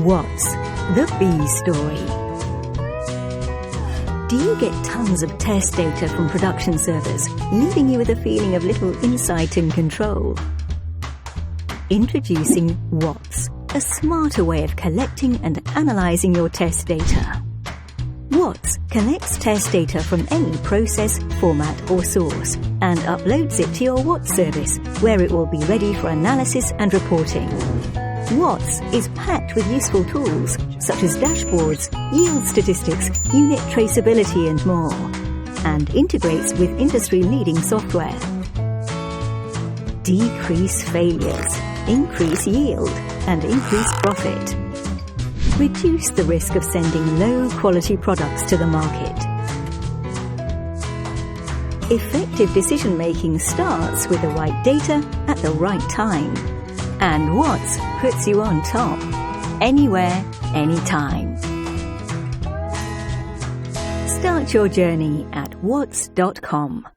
WATS, the B story. Do you get tons of test data from production servers, leaving you with a feeling of little insight and control? Introducing WATS, a smarter way of collecting and analyzing your test data. WATS collects test data from any process, format or source and uploads it to your WATS service, where it will be ready for analysis and reporting. WATS is packed with useful tools such as dashboards, yield statistics, unit traceability and more, and integrates with industry-leading software. Decrease failures, increase yield, and increase profit. Reduce the risk of sending low-quality products to the market. Effective decision-making starts with the right data at the right time. And WATS puts you on top, anywhere, anytime. Start your journey at wats.com.